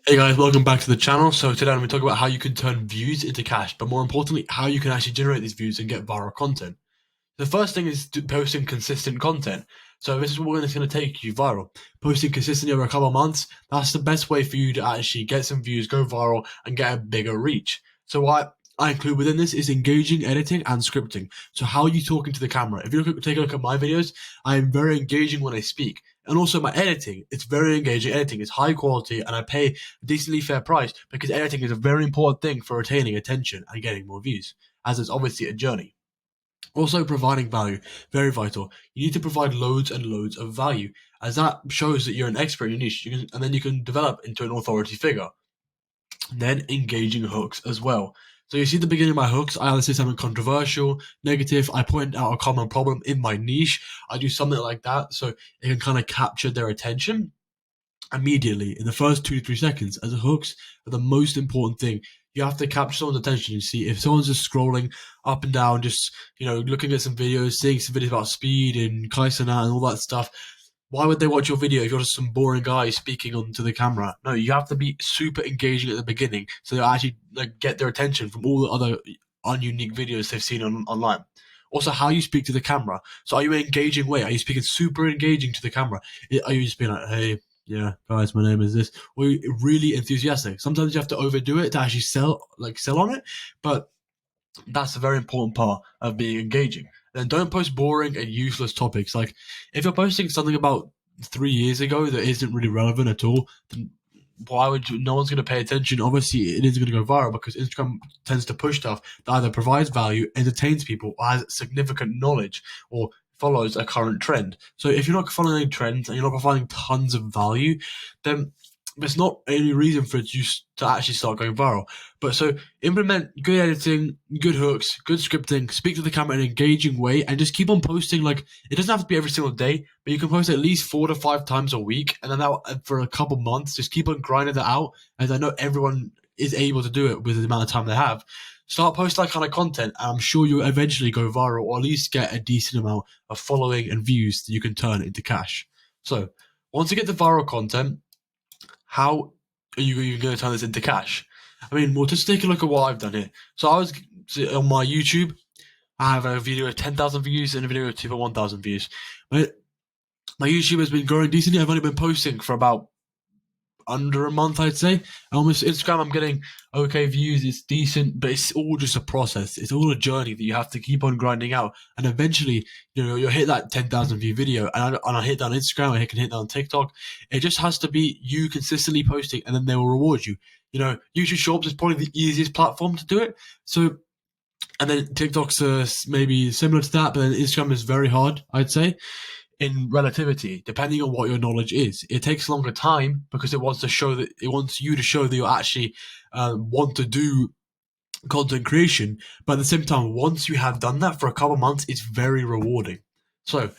Hey guys, welcome back to the channel. So today I'm going to talk about how you can turn views into cash, but more importantly, how you can actually generate these views and get viral content. The first thing is posting consistent content. So this is what it's going to take you viral. Posting consistently over a couple of months, that's the best way for you to actually get some views, go viral, and get a bigger reach. So what I include within this is engaging, editing, and scripting. So how are you talking to the camera? If you take a look at my videos, I am very engaging when I speak. And also my editing, it's very engaging. Editing is high quality, and I pay a decently fair price because editing is a very important thing for retaining attention and getting more views, as it's obviously a journey. Also, providing value, very vital. You need to provide loads and loads of value, as that shows that you're an expert in your niche, and then you can develop into an authority figure. Then, engaging hooks as well. So you see the beginning of my hooks, I either say something controversial, negative, I point out a common problem in my niche, I do something like that, so it can kind of capture their attention immediately in the first 2 to 3 seconds. As a hooks are the most important thing. You have to capture someone's attention. You see, if someone's just scrolling up and down, just looking at some videos, seeing some videos about speed and Kaisana and all that stuff, why would they watch your video if you're just some boring guy speaking onto the camera? No, you have to be super engaging at the beginning so they actually get their attention from all the other ununique videos they've seen online. Also, how you speak to the camera. So, are you an engaging way? Are you speaking super engaging to the camera? Are you just being like, "Hey, yeah, guys, my name is this," or really enthusiastic? Sometimes you have to overdo it to actually sell on it, but that's a very important part of being engaging. Then don't post boring and useless topics. Like if you're posting something about 3 years ago that isn't really relevant at all, then why would you? No one's going to pay attention. Obviously, it is going to go viral because Instagram tends to push stuff that either provides value, entertains people, or has significant knowledge, or follows a current trend. So if you're not following any trends and you're not providing tons of value, then there's not any reason for it to actually start going viral. But so implement good editing, good hooks, good scripting, speak to the camera in an engaging way, and just keep on posting. Like it doesn't have to be every single day, but you can post at least 4 to 5 times a week, and then that for a couple months, just keep on grinding that out. As I know everyone is able to do it with the amount of time they have. Start posting that kind of content, and I'm sure you'll eventually go viral, or at least get a decent amount of following and views that you can turn into cash. So once you get the viral content, how are you going to turn this into cash? I mean, well, just take a look at what I've done here. So I was on my YouTube. I have a video with 10,000 views and a video with 2,100 views. My YouTube has been growing decently. I've only been posting for about under a month, I'd say. Almost Instagram, I'm getting okay views. It's decent, but it's all just a process. It's all a journey that you have to keep on grinding out, and eventually, you'll hit that 10,000 view video, and I hit that on Instagram. I can hit that on TikTok. It just has to be you consistently posting, and then they will reward you. YouTube Shorts is probably the easiest platform to do it. So, and then TikTok's maybe similar to that, but then Instagram is very hard, I'd say in relativity, depending on what your knowledge is. It takes longer time because it wants you to show that you actually want to do content creation. But at the same time, once you have done that for a couple months, it's very rewarding. So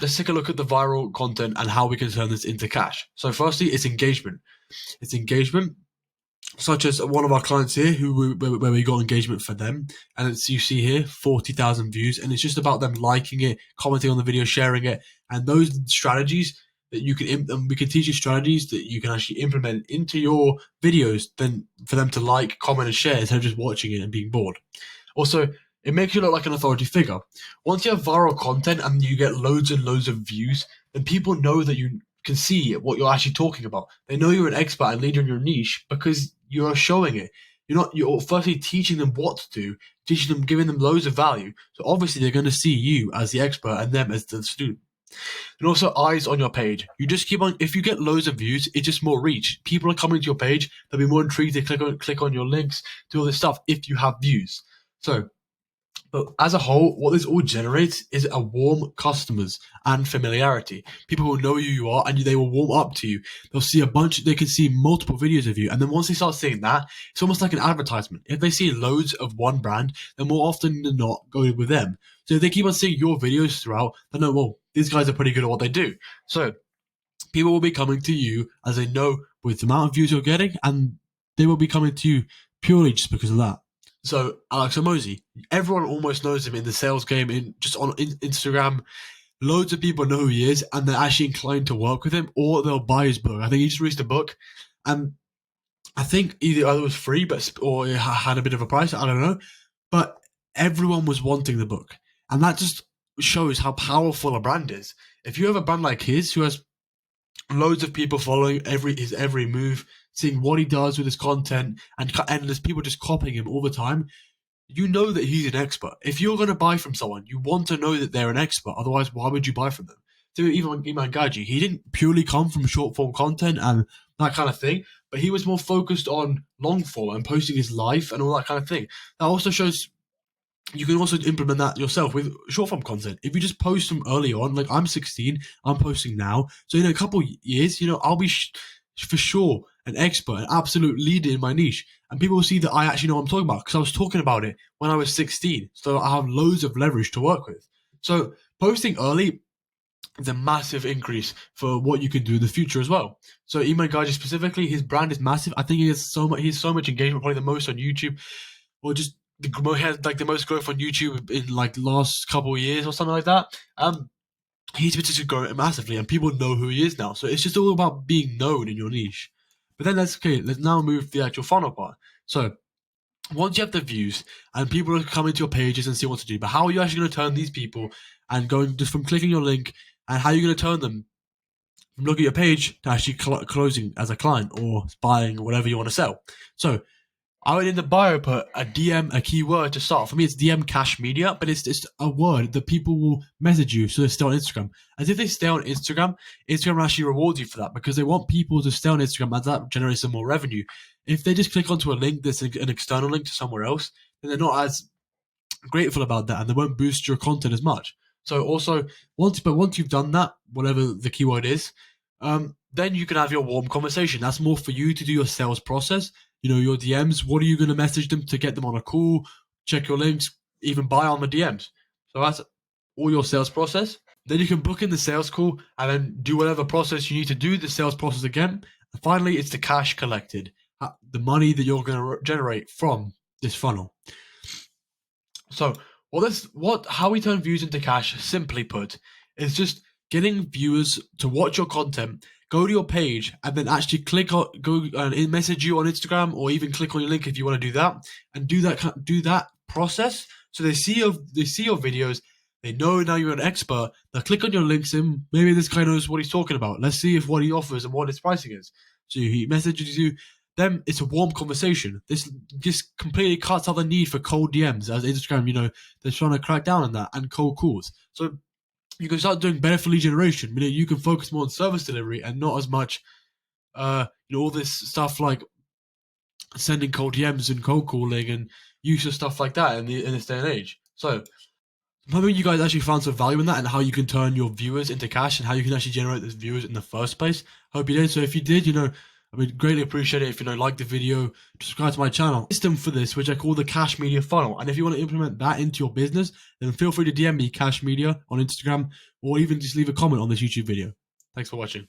let's take a look at the viral content and how we can turn this into cash. So firstly, it's engagement. It's engagement such as one of our clients here where we got engagement for them, and it's, you see here 40,000 views, and it's just about them liking it, commenting on the video, sharing it, and those strategies that you can we can teach you strategies that you can actually implement into your videos then for them to like, comment, and share instead of just watching it and being bored. Also, it makes you look like an authority figure. Once you have viral content and you get loads and loads of views, then people know that you can see what you're actually talking about. They know you're an expert and leader in your niche because you're showing it. You're firstly teaching them what to do, teaching them, giving them loads of value. So obviously they're going to see you as the expert and them as the student. And also eyes on your page. You just keep on. If you get loads of views, it's just more reach. People are coming to your page. They'll be more intrigued. They click on your links, do all this stuff if you have views. So but as a whole, what this all generates is a warm customers and familiarity. People will know who you are and they will warm up to you. They can see multiple videos of you. And then once they start seeing that, it's almost like an advertisement. If they see loads of one brand, then more often than not, go with them. So if they keep on seeing your videos throughout, they know, well, these guys are pretty good at what they do. So people will be coming to you as they know with the amount of views you're getting, and they will be coming to you purely just because of that. So Alex Omozi, everyone almost knows him in the sales game, on Instagram. Loads of people know who he is, and they're actually inclined to work with him, or they'll buy his book. I think he just released a book, and I think either it was free, or it had a bit of a price. I don't know, but everyone was wanting the book, and that just shows how powerful a brand is. If you have a brand like his, who has loads of people following his every move, seeing what he does with his content, and there's people just copying him all the time, you know that he's an expert. If you're going to buy from someone, you want to know that they're an expert. Otherwise, why would you buy from them? So even Iman Gaji, he didn't purely come from short form content and that kind of thing, but he was more focused on long form and posting his life and all that kind of thing. That also shows you can also implement that yourself with short form content. If you just post from early on, like I'm 16, I'm posting now. So in a couple of years, I'll be for sure an expert, an absolute leader in my niche. And people will see that I actually know what I'm talking about because I was talking about it when I was 16. So I have loads of leverage to work with. So posting early is a massive increase for what you can do in the future as well. So Iman Gaji specifically, his brand is massive. I think he has so much engagement, probably the most on YouTube, or just had like the most growth on YouTube in like the last couple of years or something like that. He's been just growing massively, and people know who he is now. So it's just all about being known in your niche. But then let's now move to the actual funnel part. So once you have the views and people are coming to your pages and see what to do, but how are you actually going to turn these people and going just from clicking your link, and how are you going to turn them from looking at your page to actually closing as a client or buying whatever you want to sell? So I would in the bio put a DM, a keyword to start. For me, it's DM cash media, but it's just a word that people will message you so they stay on Instagram. As if they stay on Instagram, Instagram actually rewards you for that because they want people to stay on Instagram, and that generates some more revenue. If they just click onto a link that's an external link to somewhere else, then they're not as grateful about that, and they won't boost your content as much. So also, once you've done that, whatever the keyword is, then you can have your warm conversation. That's more for you to do your sales process. Your DMs, what are you going to message them to get them on a call, check your links, even buy on the DMs? So that's all your sales process. Then you can book in the sales call and then do whatever process you need to do the sales process again. And finally, it's the cash collected, the money that you're going to generate from this funnel. So how we turn views into cash, simply put, is just getting viewers to watch your content, go to your page, and then actually go and message you on Instagram, or even click on your link if you want to do that, and do that process. So they see your videos, they know now you're an expert. They'll click on your links, and maybe this guy knows what he's talking about. Let's see if what he offers and what his pricing is. So he messages you. Then it's a warm conversation. This just completely cuts out the need for cold DMs, as Instagram, they're trying to crack down on that, and cold calls. So you can start doing better for lead generation. You can focus more on service delivery and not as much, all this stuff like sending cold DMs and cold calling and use of stuff like that in this day and age. So I'm hoping you guys actually found some value in that, and how you can turn your viewers into cash, and how you can actually generate those viewers in the first place. Hope you did. So if you did, I would greatly appreciate it if like the video, subscribe to my channel. System for this, which I call the cash media funnel. And if you want to implement that into your business, then feel free to DM me cash media on Instagram, or even just leave a comment on this YouTube video. Thanks for watching.